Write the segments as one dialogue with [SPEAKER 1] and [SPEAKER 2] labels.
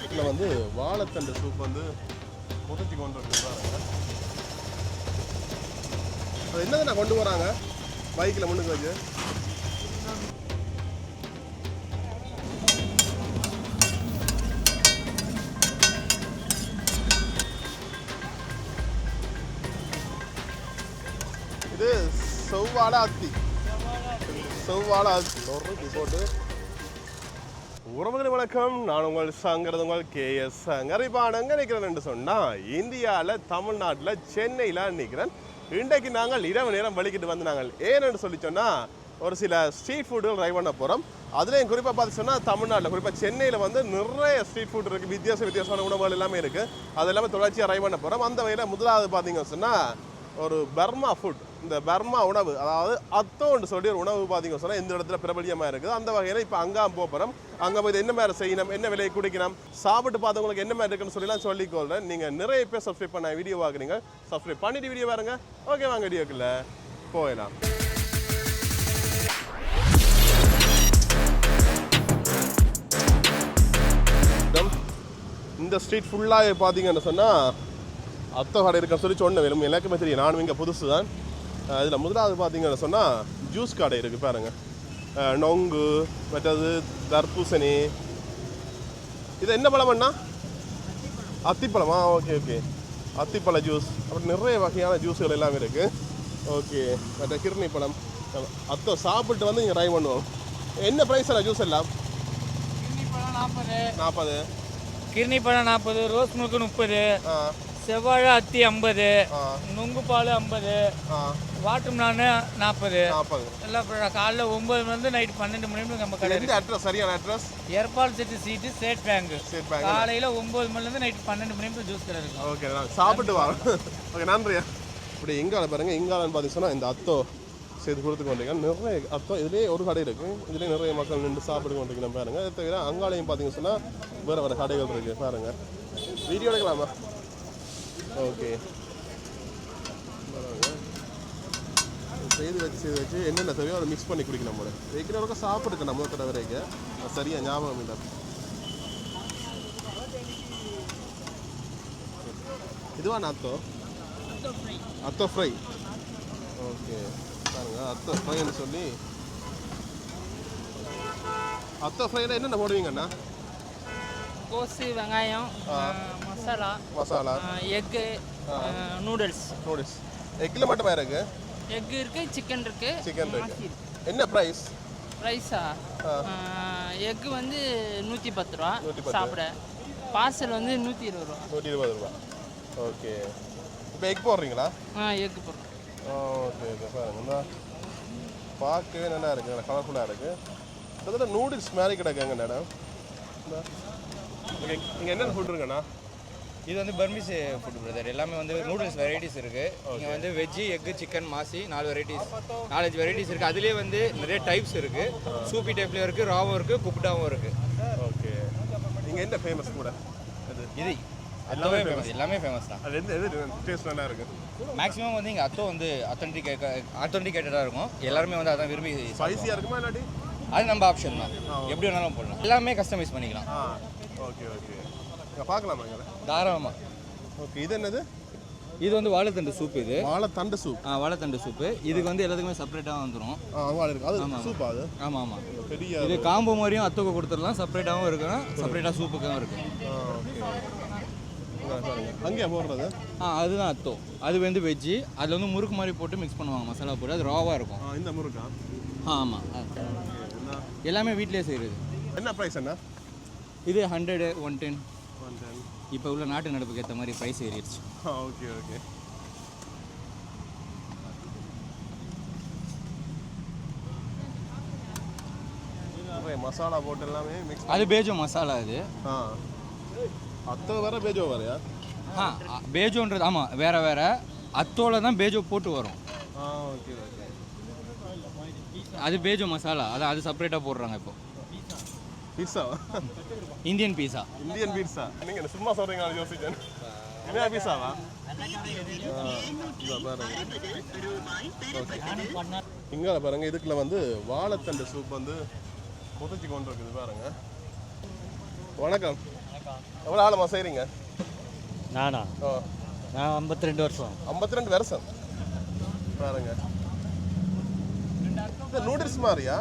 [SPEAKER 1] இதில் வந்து வாழைத்தண்டு சூப் வந்து புதைச்சி கொண்டு வந்துருக்காங்க. அது என்னது நான் கொண்டு வராங்க பைக்கில் முன்னுக்கு வச்சு. இது செவ்வாழை அத்தி போட்டு. உறவுகள் வணக்கம், நான் உங்கள் சங்கரது உங்கள் கேஎஸ் சங்கரிப்பான எங்கே நிற்கிறேன் என்று சொன்னால் இந்தியாவில் தமிழ்நாட்டில் சென்னையில் நிற்கிறேன். இன்றைக்கு நாங்கள் இரவு நேரம் வலிக்கிட்டு வந்து நாங்கள் ஏன்னு சொல்லி சொன்னால் ஒரு சில ஸ்ட்ரீட் ஃபுட்டுகள் ட்ரை பண்ண போகிறோம். அதுலேயும் குறிப்பாக பார்த்து சொன்னால் தமிழ்நாட்டில் குறிப்பாக சென்னையில் வந்து நிறைய ஸ்ட்ரீட் ஃபுட் இருக்குது, வித்தியாசமான உணவுகள் எல்லாமே இருக்குது. அது எல்லாமே தொடர்ச்சியாக ட்ரை பண்ண போகிறோம். அந்த வகையில் முதலாவது பார்த்தீங்கன்னு சொன்னால் ஒரு பர்மா ஃபுட், இந்த பர்மா உணவு, அதாவது அத்தோன்னு சொல்லி ஒரு உணவு பார்த்தீங்கன்னு சொன்னால் இந்த இடத்துல பிரபலியமாக இருக்குது. அந்த வகையில் இப்போ அங்கே போகிறோம். அங்கே போய் என்ன மாதிரி செய்யணும், என்ன விலையை குடிக்கணும், சாப்பிட்டு பார்த்தவங்களுக்கு என்ன மாதிரி இருக்குன்னு சொல்லலாம் சொல்லிக்கொள்கிறேன். நீங்கள் நிறைய பேர் சப்ஸ்கிரைப் பண்ண வீடியோ பார்க்குறீங்க, சப்ஸ்கிரைப் பண்ணிட்டு வீடியோ பாருங்க. ஓகே, வாங்க வீடியோக்குள்ள போயிடலாம். இந்த ஸ்ட்ரீட் ஃபுல்லாக பார்த்தீங்கன்னு சொன்னால் அத்தை கடை இருக்குன்னு சொல்லி சொன்ன வேணும். எனக்குமே தெரியும், நானும் இங்கே புதுசு தான். இதில் முதலாவது பார்த்தீங்கன்னு சொன்னால் ஜூஸ் கடை இருக்குது பாருங்கள். நொங்கு, மற்றது தர்பூசணி. இது என்ன பழம்ண்ணா? அத்திப்பழமா? ஓகே ஓகே, அத்திப்பழ ஜூஸ். அப்படி நிறைய வகையான ஜூஸுகள் எல்லாமே இருக்குது. ஓகே, மற்ற கிருணி பழம். அத்தை சாப்பிட்டு வந்து இங்கே ட்ரை பண்ணுவோம். என்ன ப்ரைஸ் எல்லாம் ஜூஸ் எல்லாம்? 40,
[SPEAKER 2] கிர்னி பழம் 40, ரோஸ் மில்க் 30, செவ்வாழை அத்தி 50, நுங்கு பால் 50, வாட்டர் மிலானு 40. எல்லாம் காலைல 9 மணிலேருந்து நைட் 12 மணி வரைக்கும் நம்ம கடை.
[SPEAKER 1] அட்ரஸ் சரியான அட்ரஸ்?
[SPEAKER 2] எர்பால் சிட்டி சீட்டு ஸ்டேட் பேங்க். காலையில் 9 மணிலேருந்து நைட் 12 மணி வரைக்கும் ஜூஸ் கடை இருக்கும்.
[SPEAKER 1] ஓகே, சாப்பிட்டு வாங்க. ஓகே, நன்றியா. இப்படி இங்கால பாருங்க, இங்காலன்னு பார்த்தீங்கன்னா இந்த அத்தோ செய்து கொடுத்து கொண்டீங்க. நிறைய அத்தோ இதுலேயே ஒரு கடை இருக்குது. இதுலேயே நிறைய மக்கள் நின்று சாப்பிட்டு கொண்டிருக்கணும் பாருங்கள். அதை தவிர அங்காலையும் பார்த்தீங்கன்னு சொன்னால் வேறு கடைகள் இருக்குது பாருங்கள். வீடியோ எடுக்கலாமா? ஓகே, செய்து வச்சு என்னென்ன தேவையோ அதை மிக்ஸ் பண்ணி குடிக்கணும் போல. வைக்கிறவங்க சாப்பிட்டுக்க நம்ம தடவை வரைக்கும் சரியாக ஞாபகம் இல்லை. இதுவா அத்தோ ஃப்ரை? ஓகே பாருங்க, அத்தோ ஃப்ரைன்னு சொல்லி. அத்தோ ஃப்ரைல என்னென்ன போடுவீங்கண்ணா?
[SPEAKER 2] கோஸு, வெங்காயம், மசாலா, எக்கு, நூடுல்ஸ்.
[SPEAKER 1] எக்கில் மட்டுமா இருக்கு?
[SPEAKER 2] எக் இருக்கு, சிக்கன் இருக்கு.
[SPEAKER 1] என்ன ப்ரைஸ்?
[SPEAKER 2] ப்ரைஸா? எக் வந்து 110 ரூபா சாப்பிட, பார்சல் வந்து 120 ரூபா.
[SPEAKER 1] ஓகே, இப்போ எக் போடுறீங்களா?
[SPEAKER 2] எக் போடுறோம்.
[SPEAKER 1] ஓகே ஓகே பாருங்க, பார்க்கவே நல்லா இருக்குது, நல்லா கலர்ஃபுல்லாக இருக்குது. அதில் நூடுல்ஸ் மாதிரி கிடக்குங்க மேடம். இங்கே என்னென்ன ஃபுட் இருக்குண்ணா?
[SPEAKER 3] இது வந்து பர்மீஸ் ஃபுட் பிரதர். எல்லாமே வந்து நூடுல்ஸ் வெரைட்டிஸ் இருக்குது. இங்கே வந்து வெஜ்ஜு, எக்கு, சிக்கன், மாசி 4 வெரைட்டிஸ் இருக்குது. அதுலேயே வந்து நிறைய டைப்ஸ் இருக்குது. சூப்பி டைப்லேயும் இருக்குது, ராவும் இருக்குது, குக்டாவும் இருக்குது.
[SPEAKER 1] ஓகே, நீங்கள் என்ன ஃபேமஸ் கூட?
[SPEAKER 3] இது எல்லாமே ஃபேமஸ் தான்.
[SPEAKER 1] அது எது டேஸ்ட் நல்லா இருக்குது?
[SPEAKER 3] மேக்ஸிமம் வந்து இங்கே அத்தோ வந்து அத்தன்டிகேட்டடாக இருக்கும். எல்லாருமே வந்து அதான் விரும்பி.
[SPEAKER 1] ஸ்பைசியாக இருக்குமா இல்லாட்டி?
[SPEAKER 3] அது நம்ம ஆப்ஷன் தான், எப்படி வேணாலும் போடலாம். எல்லாமே கஸ்டமைஸ் பண்ணிக்கலாம்.
[SPEAKER 1] ஓகே ஓகே, பார்க்கலாமா
[SPEAKER 3] தாராளமாக.
[SPEAKER 1] ஓகே, இது என்னது?
[SPEAKER 3] இது வந்து வாழைத்தண்டு சூப். இது
[SPEAKER 1] வாழைத்தண்டு சூப்.
[SPEAKER 3] வாழைத்தண்டு சூப்பு. இதுக்கு வந்து எல்லாத்துக்குமே செப்பரேட்டாக வந்துடும்.
[SPEAKER 1] சூப்பா அது?
[SPEAKER 3] ஆமாம். பெரிய இது காம்போ மாதிரியும் அத்துக்கு கொடுத்துடலாம், செப்பரேட்டாகவும் இருக்கும், செப்பரேட்டாக சூப்புக்கும் இருக்கும்.
[SPEAKER 1] அங்கேயா போடுறது?
[SPEAKER 3] அதுதான் அத்தோ. அது வந்து வெஜ்ஜு. அதில் வந்து முறுக்கு மாதிரி போட்டு மிக்ஸ் பண்ணுவாங்க, மசாலா போட்டு. அது ராவாக இருக்கும்.
[SPEAKER 1] இந்த முறுக்கா?
[SPEAKER 3] ஆமாம், எல்லாமே வீட்டிலே செய்கிறது.
[SPEAKER 1] என்ன ப்ரைஸ் என்ன?
[SPEAKER 3] இது 100, 110. இப்போ உள்ள நாட்டு நடப்புக்கு ஏற்ற மாதிரி ப்ரைஸ் ஏறிடுச்சு.
[SPEAKER 1] Okay okay. மசாலா போட்டு எல்லாமே மிக்ஸ்.
[SPEAKER 3] அது பேஜோ மசாலா. அது
[SPEAKER 1] அத்தோ வேற பேஜோ வேறையா?
[SPEAKER 3] பேஜோன்றது ஆமாம், வேறு அத்தோவில் தான் பேஜோ போட்டு வரும்.
[SPEAKER 1] Okay okay.
[SPEAKER 3] அது பேஜோ மசாலா, அது செப்பரேட்டாக போடுறாங்க. இப்போ
[SPEAKER 1] பீஸா?
[SPEAKER 3] இந்தியன் பீஸா.
[SPEAKER 1] நீங்கள் சும்மா சொல்கிறீங்க, யோசிச்சேன். என்ன பீஸாவா? இங்கே பாருங்க, இதுக்குள்ள வந்து வாழைத்தண்டு சூப் வந்து கொதிச்சு கொண்டு இருக்குது பாருங்க. வணக்கம். எவ்வளோ ஆழமா செய்கிறீங்க?
[SPEAKER 4] நானா? நான் 52 வருஷம்.
[SPEAKER 1] 52 வருஷம் பாருங்க. இந்த நூடுல்ஸ் மாதிரியா?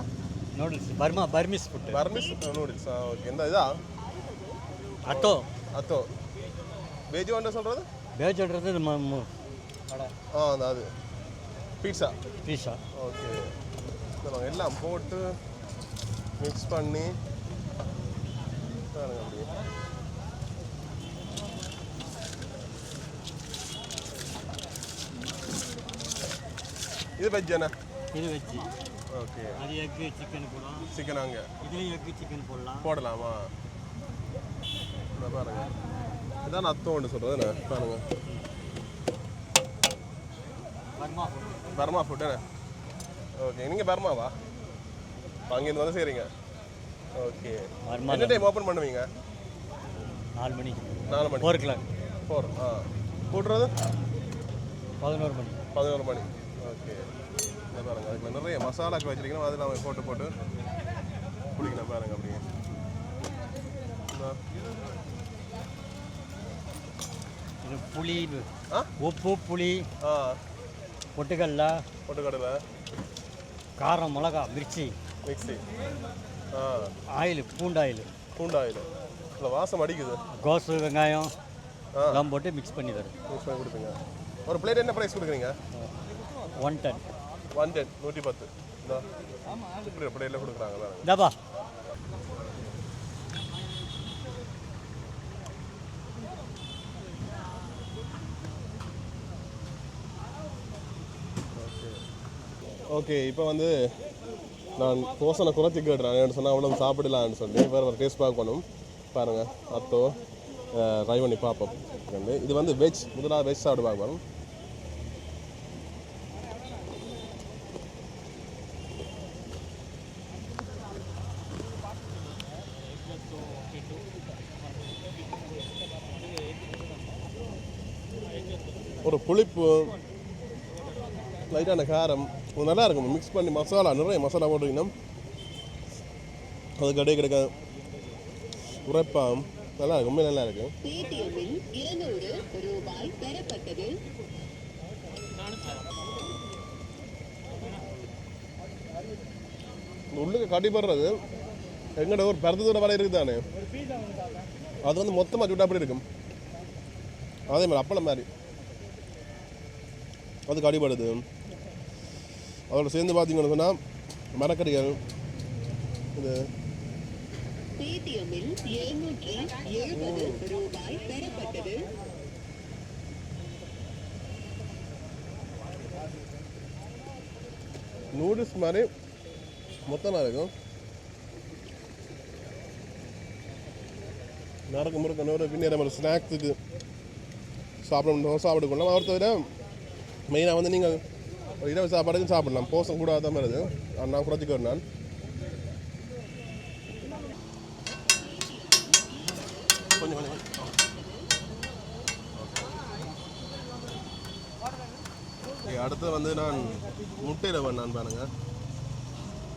[SPEAKER 4] Noodles permits food.
[SPEAKER 1] Permits noodles. Okay. இந்த இதா
[SPEAKER 4] அத்தோ.
[SPEAKER 1] அத்தோ. பேஜ் ஒன்று சொல்கிறது?
[SPEAKER 4] பேஜ்ன்றது
[SPEAKER 1] அது பீட்சா.
[SPEAKER 4] பீஸா.
[SPEAKER 1] ஓகே. எல்லாம் போட்டு மிக்ஸ் பண்ணி பாருங்க அப்படியே. இது வெஜ் என்ன?
[SPEAKER 4] இது வெஜ்ஜி.
[SPEAKER 1] ஓகே.
[SPEAKER 4] அது எக்கு சிக்கன் போடலாம்.
[SPEAKER 1] சிக்கன் அங்கே
[SPEAKER 4] இதுலேயும் எக்கு சிக்கன் போடலாம்.
[SPEAKER 1] போடலாமா? பாருங்க. இதான் அத்தோன்னு சொல்கிறது என்ன பாருங்க. பர்மா ஃபுட் என்ன? ஓகே. நீங்கள் பர்மாவா? அங்கேருந்து வந்து செய்கிறீங்க. ஓகே. என்ன டைம் ஓப்பன் பண்ணுவீங்க?
[SPEAKER 4] 4 மணிக்கு.
[SPEAKER 1] 4 மணி.
[SPEAKER 4] 4 o'clock.
[SPEAKER 1] 4. கூட்டுறது
[SPEAKER 4] 11 மணி.
[SPEAKER 1] 11 மணி. ஓகே. இதை பாருங்க. அதுக்கு நிறைய மசாலாக்கள் வச்சிருக்கணும். அது நம்ம போட்டு குடிக்கணும் பாருங்க அப்படியே.
[SPEAKER 4] இது புளி, உப்பு, புளி, பொட்டுக்கடலை, காரம், மிளகா, மிர்ச்சி,
[SPEAKER 1] மிக்ஸி,
[SPEAKER 4] ஆயில், பூண்டாயில்,
[SPEAKER 1] இல்லை வாசம் அடிக்குது.
[SPEAKER 4] கோசு, வெங்காயம் எல்லாம் போட்டு மிக்ஸ் பண்ணி தரும்.
[SPEAKER 1] மிக்ஸ் பண்ணி கொடுப்பீங்க. ஒரு பிளேட் என்ன ப்ரைஸ் கொடுக்குறீங்க?
[SPEAKER 4] 110.
[SPEAKER 1] 110. இப்படி பிளேட்டில் கொடுக்குறாங்க.
[SPEAKER 4] இதாப்பா.
[SPEAKER 1] ஓகே. இப்போ வந்து நான் போசனை குறைச்சி கேட்டுறேன் சொன்னால் அவ்வளோ சாப்பிடலான்னு சொல்லி வேறு டேஸ்ட் பார்க்கணும். பாருங்கள் அத்தோ ட்ரை பண்ணி பார்ப்போம். இது வந்து வெஜ். முதலாக வெஜ் சாப்பிட்டு பார்ப்போம். ஒரு புளிப்பு, லைட்டான காரம் நல்லா இருக்கும். மிக்ஸ் பண்ணி மசாலா நிறைய மசாலா போட்டுக்கிங்கன்னா அது கடை கிடைக்க உரைப்பாம் நல்லா இருக்கும். ரொம்ப நல்லா இருக்கும். உள்ளுக்கு கடிபடுறது எங்கட ஒரு பருத்தத்தோட வரை இருக்குது தானே, அது வந்து மொத்தமாக சுட்டா அப்படி இருக்கும். அதே மாதிரி அப்பளம் மாதிரி அது கடிபடுது. அதோட சேர்ந்து பார்த்தீங்கன்னு சொன்னால் மரக்கறிகள். இது நூடுல்ஸ் மாதிரி மொத்தமாக இருக்கும். நறுக்கு முறுக்க நூறு பின்னேற மாதிரி ஸ்நாக்ஸுக்கு சாப்பிட்டுக்கொள்ளலாம். அவர்த்த விட மெயினாக வந்து நீங்கள் ஒரு இரவு சாப்பாடுக்கும் சாப்பிடலாம். போசம் கூட தான் வருது. நான் குறைச்சிக்கிறேன். நான் கொஞ்சம் அடுத்து வந்து நான் முட்டையில் பண்ணான்னு பாருங்க.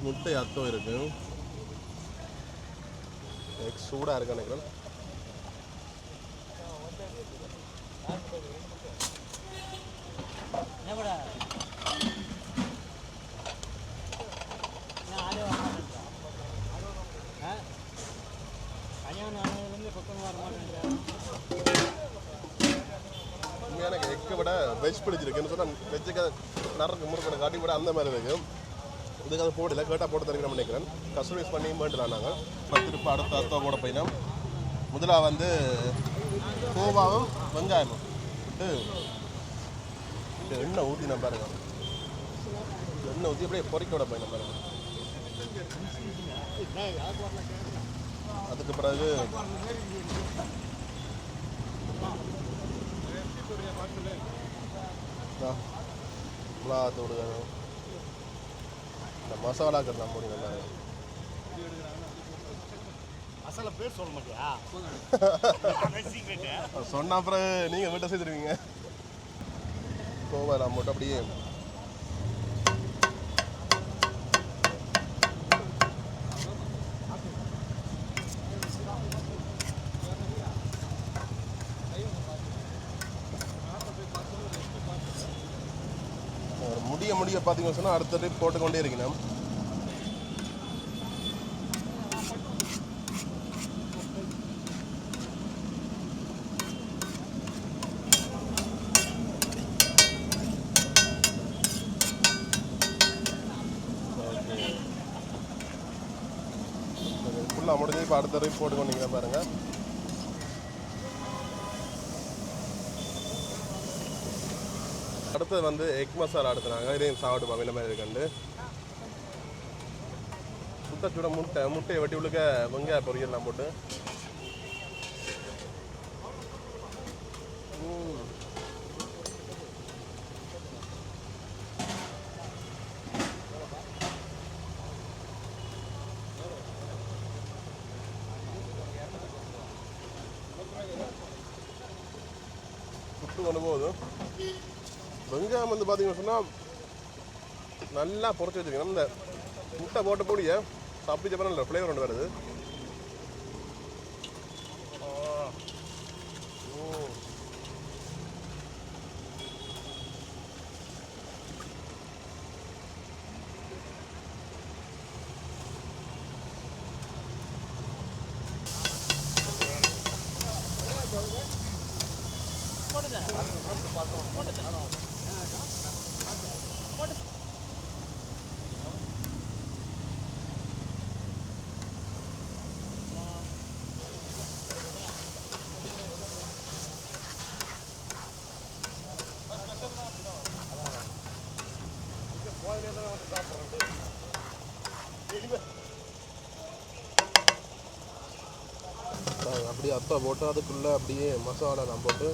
[SPEAKER 1] முட்டை அத்தம் இருக்கு. சூடாக இருக்கு நினைக்கிறேன். எனக்கு எக்கை விட வெஜ் பிடிச்சிருக்குன்னு சொன்னால் வெஜ்ஜுக்கு நறுக்கு முறுக்கு காட்டி விட அந்த மாதிரி இருக்கும். இதுக்கு அது போடல கேட்டால் போட்டு தருகிறேன் நினைக்கிறேன். கஸ்டமைஸ் பண்ணி வேண்டலாம். நாங்கள் 10 ரூபாய் அடுத்த அத்தோ போட போயினோம். முதலாக வந்து கோவாவும் வெங்காயமும் விட்டு எண்ணெய் ஊற்றி நான் பாருங்க. எண்ணெய் ஊற்றி அப்படியே பொறிக்க விட போயினோம் பாருங்க. அதுக்கு பிறகு மிளகாத்தூள் இந்த மசாலாக்கள் தான் முடியும்.
[SPEAKER 4] மசாலா பேர் சொல்ல மாட்டியா?
[SPEAKER 1] சொன்ன அப்புறம் நீங்கள் வீட்டை செய்திருவீங்க. கோவா நான் மட்டும் அப்படியே முடிய பார்த்தீங்கன்னு சொன்னால் அடுத்த ட்ரிப் போட்டுக்கொண்டே இருக்கணும். ஃபுல்லாக முடிஞ்சு இப்போ அடுத்த ட்ரிப் போட்டுக்கொண்டீங்க பாருங்கள். அடுத்தது வந்து எக் மசாலா அடுத்துனாங்க. இதையும் சாப்பிட்டு பார்க்க மாதிரி இருக்குண்டு. சுட முட்டையை வெட்டி உள்ளுக்க வெங்காய பொரியல்லாம் போட்டு சுட்டு கொண்டு போகுது. வெங்காயம் வந்து பார்த்தீங்கன்னு சொன்னால் நல்லா பொறிச்சு வச்சுருக்கணும். இந்த முட்டை போட்ட பொடியை சாப்பிட்டு அப்புறம் இல்லை ஃப்ளேவர் ஒன்று வருது. அப்படியே அத்தா போட்டு அதுக்குள்ளே அப்படியே மசாலா நான் போட்டு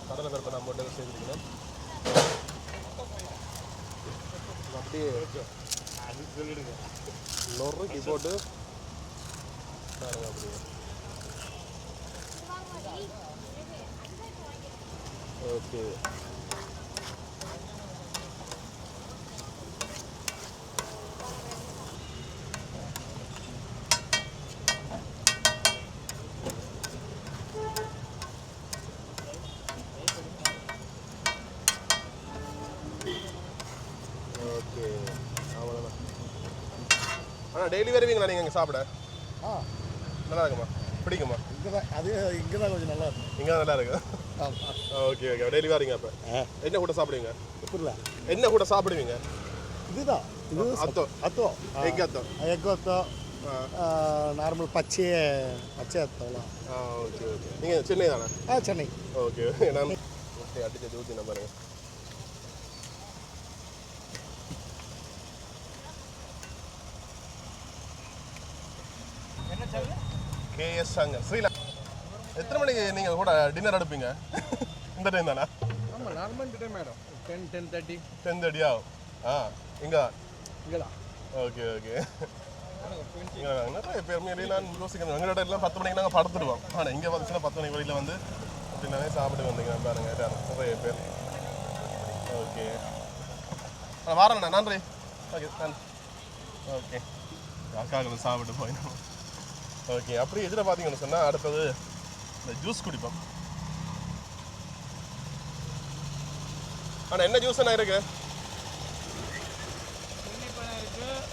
[SPEAKER 1] கடலை பருப்பை நான் போட்டு சேர்த்துக்கணும். அப்படியே நொறுக்கி போட்டு அப்படியே ஓகே. ஓகே அவ்வளோதான். ஆனால் டெய்லி வருவீங்களா நீங்கள் இங்கே சாப்பிட? நல்லா இருக்குமா? பிடிக்குமா?
[SPEAKER 5] இங்கே தான் கொஞ்சம் நல்லா இருக்கும்.
[SPEAKER 1] இங்கே தான் நல்லா இருக்கு. Okay okay. டெய்லி வரீங்க. அப்போ என்ன கூட சாப்பிடுவீங்க? என்ன கூட சாப்பிடுவீங்க?
[SPEAKER 5] இதுதான் இது
[SPEAKER 1] அத்தோ
[SPEAKER 5] அத்தோ
[SPEAKER 1] எக் அத்தோ
[SPEAKER 5] எக் அத்தோ நார்மல் பச்சை அத்தோலாம்.
[SPEAKER 1] Okay okay. நீங்கள் சென்னை தானே?
[SPEAKER 5] சென்னை.
[SPEAKER 1] ஓகே. நான் அடிச்சு ஊற்றி நான் பாருங்க. KS சங்கர் ஸ்ரீலங்கா. எத்தனை மணிக்கு நீங்கள் கூட டின்னர் எடுப்பீங்க? இந்த டைம் தானே?
[SPEAKER 5] ஆமாம், நார்மல் டைம் மேடம் 10:30.
[SPEAKER 1] 10:30 ஆகும். இங்கே
[SPEAKER 5] இங்கேதான்.
[SPEAKER 1] Okay okay. நிறைய பேர் மீறி நான் யோசிக்கிறேன். எங்களோட எல்லாம் 10 மணிக்கு நாங்கள் படுத்துடுவோம். ஆனால் இங்கே வந்துச்சுன்னா 10 மணிக்கு வெளியில் வந்து அப்படின்னாலே சாப்பிட்டு வந்தீங்க பாருங்க நிறைய பேர். ஓகே வாரண்ணா. நன்றி. ஓகே நன்றி. ஓகே அக்காக்கள் சாப்பிட்டு போயிடும். ஓகே. அப்படி எதில் பார்த்தீங்கன்னு சொன்னால் அடுத்தது இந்த ஜூஸ் குடிப்போம். ஆனால் என்ன ஜூஸ் என்ன இருக்கு?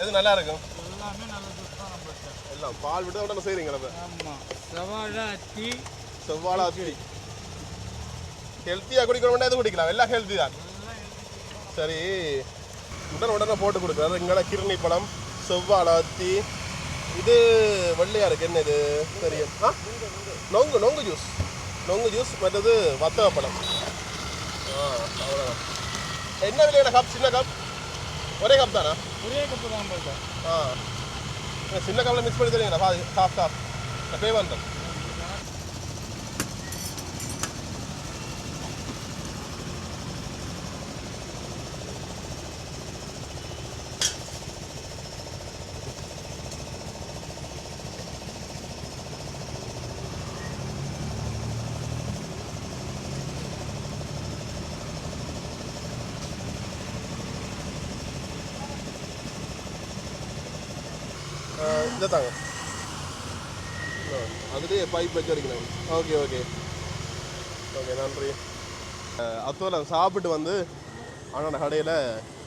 [SPEAKER 1] எது நல்லா இருக்கும்?
[SPEAKER 2] எல்லாமே நல்ல ஜூஸ் தான் நம்மள்ட்ட.
[SPEAKER 1] எல்லாம் பால் விட்டு உடனே செய்கிறீங்களா?
[SPEAKER 2] ஆமாம், செவ்வாழை அத்தி.
[SPEAKER 1] செவ்வாழை அத்தி ஹெல்த்தியாக குடிக்கணும்னா எது குடிக்கலாம்? எல்லாம் ஹெல்த்தி தான். சரி, உடனே போட்டு கொடுக்குறது. இங்கே கிருணி பழம், செவ்வாழை அத்தி, இது வெள்ளையா இருக்கு. என்ன இது? தெரியும். நொங்கு ஜூஸ் மற்றது வத்தவ பழம். அவ்வளோதான். என்ன விலையான கப்? சின்ன கப்? ஒரே கப் தானா?
[SPEAKER 2] ஒரே கப்பு தான் நம்மள்ட்ட.
[SPEAKER 1] சின்ன கப்பில் மிக்ஸ் பண்ணி தருவீங்களா? காஃப் பே பண்ணுறேன். இதை தாங்க அதுலேயே பைப் வச்சு அடிக்கணும். ஓகே ஓகே ஓகே நன்றி. அத்தோல சாப்பிட்டு வந்து ஆனால் கடையில்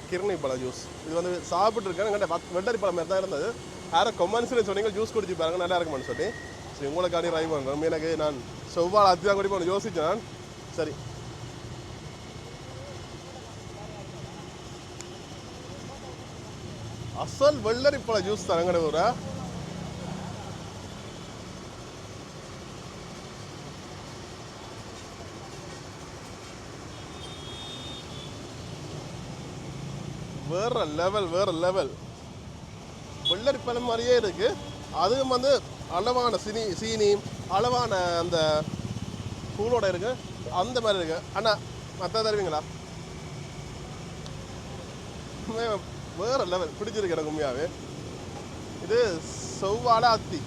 [SPEAKER 1] கிர்னி பழம் ஜூஸ் இது வந்து சாப்பிட்டு இருக்கேன். எங்கிட்ட வெள்ளரி பழம் மாதிரி தான் இருந்தது. யாரோ கொமன்ஸ்னு சொன்னீங்க ஜூஸ் குடிச்சு பாருங்க நல்லா இருக்குமான்னு சொல்லி. சரி உங்களுக்காண்டி ட்ரை பண்ணுறோம். எனக்கு நான் செவ்வாழை அத்தி தான் குடிப்போம் யோசிச்சேன் நான். சரி அசல் வெள்ளரி பழ ஜூஸ் தரங்கட ஊரா. வேற லெவல் வெள்ளரி பழம் மாதிரியே இருக்கு. அதுவும் வந்து அளவான சீனி அளவான அந்த கூலோட இருக்கு அந்த மாதிரி இருக்கு. அண்ணா மற்ற தருவீங்களா? வேற லெவல் பிடிச்சிருக்கு எனக்கு உண்மையாவே. இது செவ்வாழை அத்தி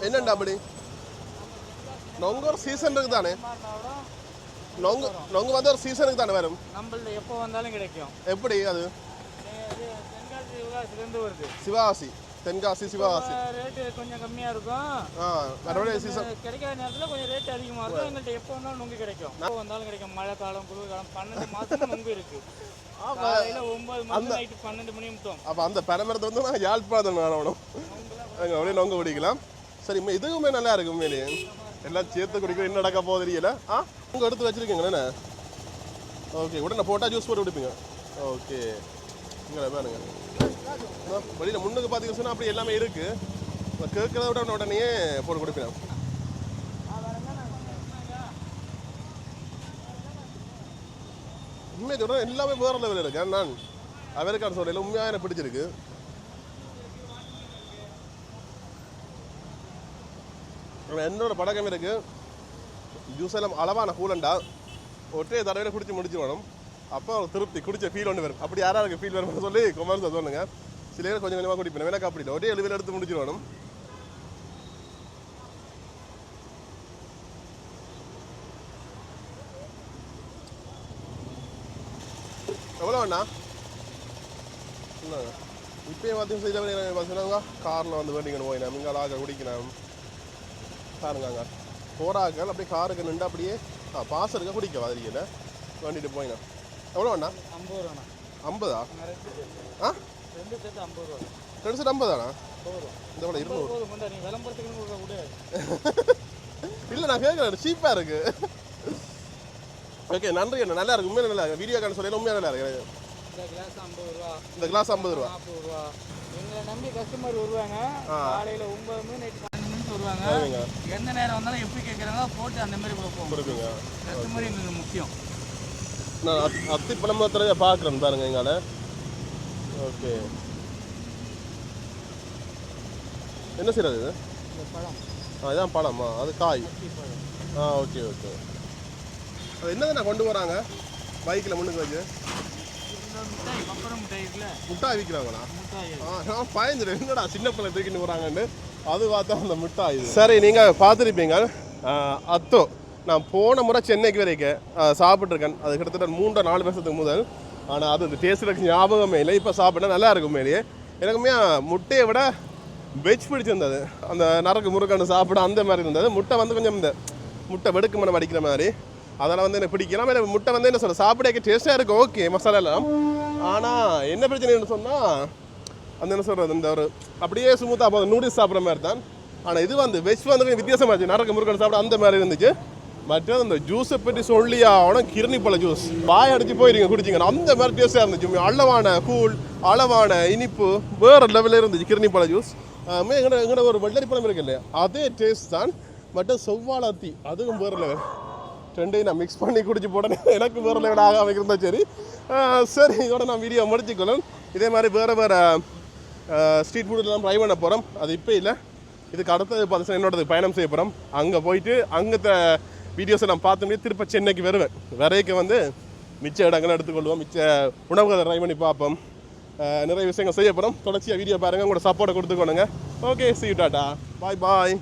[SPEAKER 1] என்னண்டா அப்படி நொங்கு ஒரு சீசனுக்கு தானே? நொங்கு வந்து ஒரு சீசனுக்கு தானே வரும்
[SPEAKER 2] நம்மள்ட்ட எப்போ வந்தாலும் கிடைக்கும்.
[SPEAKER 1] எப்படி அது? சிவகாசி தென்காசி சிவகாசி
[SPEAKER 2] ரேட்டு கொஞ்சம் கம்மியா இருக்கும்.
[SPEAKER 1] மறுபடியும் சீசன்
[SPEAKER 2] கிடைக்காத நேரத்தில் கொஞ்சம் ரேட் அதிகமாக இருக்கும். எங்கள்கிட்ட எப்போ வந்தாலும் நொங்கு கிடைக்கும். எப்போ வந்தாலும் கிடைக்கும். மழை காலம் குளிர் காலம் 12 மாதம் நொங்கு இருக்கு. காலையில் 9 மணி நைட்டு 12 மணி மட்டும்.
[SPEAKER 1] அப்போ அந்த பனைமரத்தை வந்து நான் யாழ்ப்பாணம் வேணும் அங்கே அப்படியே நொங்கு குடிக்கலாம். சரி இதுவுமே நல்லா இருக்கு உண்மையிலேயே. எல்லாம் சேர்த்து குடிக்க என்ன நடக்க போகுது தெரியல. உங்கள் எடுத்து வச்சுருக்கீங்களே? ஓகே உடனே போட்டால் ஜூஸ் போட்டு குடிப்பீங்க. ஓகே இங்கே பாருங்க வெளியில் முன்னுக்கு பார்த்தீங்கன்னு சொன்னால் அப்படி எல்லாமே இருக்குது. கேட்குறத விட உடனே போட்டு கொடுப்பேன். உண்மையை சொல்கிறேன் எல்லாமே வேறு லெவலில் இருக்கேன். நான் அவருக்கான சொல்ல உண்மையாக எனக்கு பிடிச்சிருக்கு. என்னோட பழக்கம் இருக்குது ஜூஸ் எல்லாம் அளவான கூலண்டா ஒற்றே தடவையில் குடிச்சு முடிச்சுடணும். அப்போ திருப்தி குடிச்ச ஃபீல் ஒன்று வரும். அப்படி யாராருக்கு ஃபீல் வரும்னு சொல்லி கொமெண்ட்ஸை சொல்லுங்கள். சில பேர் கொஞ்சம் கொஞ்சமாக குடிப்பேன். எனக்கு அப்படி இல்லை, ஒரே எழுவில் எடுத்து முடிச்சிடணும். எவ்வளோ வேணா இல்லை இப்போயே பார்த்தீங்கன்னா காரில் வந்து வேண்டிங்கன்னு போயினேன். இங்கே ஆக குடிக்கணும் பாருங்க. போராக்கள் அப்படியே காருக்கு நின்று அப்படியே பாஸ் இருக்க குடிக்க வாதிரியில் வேண்டிட்டு போயினேன். எவ்வளோ வேணா?
[SPEAKER 2] 50 ரூபா.
[SPEAKER 1] 50ஆ?
[SPEAKER 2] ரெண்டு சேர்த்து 50 ரூபா.
[SPEAKER 1] ரெண்டு சேர்த்து 50தானா? இந்த விட 200 இல்லை நான் கேட்குறேன் சீப்பாக இருக்கு. ஓகே நன்றி அண்ணா நல்லா இருக்கு. உண்மையாக நல்லா இருக்கு. வீடியோ கால் சொல்ல உண்மையாக நல்லா இருக்கு. இந்த கிளாஸ் 50 ரூபா.
[SPEAKER 2] எங்களை நம்பி கஸ்டமர் வருவாங்க. காலையில் 9 மணி நைட்டு 12 மணிக்கு வருவாங்க. எந்த நேரம் வந்தாலும் எப்படி கேட்குறாங்க போட்டு அந்த மாதிரி கொடுப்போம். கஸ்டமர் எங்களுக்கு முக்கியம்.
[SPEAKER 1] நான் அத்தி பழம் தடவை பார்க்குறேன் பாருங்க எங்கால. ஓகே என்ன செய்யறது இது?
[SPEAKER 2] பழம்.
[SPEAKER 1] இதுதான் பழமா? அது காய். Okay okay. அது என்னது நான் கொண்டு வராங்க பைக்கில் முன்னுக்கு வச்சு? முட்டாய் விற்கிறாங்களா? நான் பயந்துடு என்னடா சின்ன பிள்ளை தூக்கிட்டு போகிறாங்கன்னு. அது பார்த்தா அந்த முட்டாய். சரி நீங்கள் பார்த்துருப்பீங்க அத்தோ. நான் போன முறை சென்னைக்கு வரைக்கும் சாப்பிட்ருக்கேன். அது கிட்டத்தட்ட 3-4 வருஷத்துக்கு முதல். ஆனால் அது இந்த டேஸ்ட்டுக்கு ஞாபகமே இல்லை. இப்போ சாப்பிட்டா நல்லா இருக்கும். மேலேயே எனக்குமே முட்டையை விட வெஜ் பிடிச்சிருந்தது. அந்த நரக்கு முறுக்கன்னு சாப்பிட அந்த மாதிரி இருந்தது. முட்டை வந்து கொஞ்சம் இந்த முட்டை வெடுக்கு மனம் அடிக்கிற மாதிரி அதெல்லாம் வந்து எனக்கு பிடிக்கலாம். எனக்கு முட்டை வந்து என்ன சொல்ல சாப்பிட டேஸ்ட்டாக இருக்கும். ஓகே மசாலா எல்லாம். ஆனால் என்ன பிரச்சனைன்னு சொன்னால் அந்த என்ன சொல்கிறது இந்த ஒரு அப்படியே ஸ்மூத்தாக போகுது நூடுல்ஸ் சாப்பிட்ற மாதிரி தான். ஆனால் இது வந்து வெஜ் வந்து கொஞ்சம் வித்தியாசமாக இருந்துச்சு. நரக்கு முறுக்கன்னு சாப்பிட அந்த மாதிரி இருந்துச்சு. மற்றது அந்த ஜூஸை பற்றி சொல்லியா ஆனால் கிர்னி பழ ஜூஸ் பாய் அடிச்சு போயிருங்க குடிச்சிங்க அந்த மாதிரி டேஸ்ட்டாக இருந்துச்சு. அளவான கூழ் அளவான இனிப்பு வேறு லெவலில் இருந்துச்சு கிர்னி பழ ஜூஸ். எங்கட ஒரு வெள்ளரி பழம் இருக்கு இல்லையா அதே டேஸ்ட் தான். மட்டும் செவ்வாழை அத்தி அதுவும் வேறு லெவல். ரெண்டையும் நான் மிக்ஸ் பண்ணி குடிச்சு போட்டேன். எனக்கு வேறு லெவல் ஆக வைக்கிறதா சரி. சரி இதோட நான் வீடியோ முடிச்சுக்கொள்ளும். இதே மாதிரி வேறு வேறு ஸ்ட்ரீட் ஃபுட்டெலாம் ட்ரை பண்ண போகிறோம். அது இப்போ இல்லை, இதுக்கு அடுத்தது பார்த்து என்னோடது பயணம் செய்ய போகிறோம். அங்கே போயிட்டு அங்கே வீடியோஸை நான் பார்த்துட்டு திருப்ப சென்னைக்கு வருவேன். வரைக்கும் வந்து மிச்ச இடங்களை எடுத்துக்கொள்வோம். மிச்ச உணவுகளை ட்ரை பண்ணி பார்ப்போம். நிறைய விஷயங்கள் செய்ய போகிறோம். தொடர்ச்சியாக வீடியோ பாருங்கள். உங்களோட சப்போர்ட்டை கொடுத்துக்கொள்ளுங்க. Okay see you tata bye bye.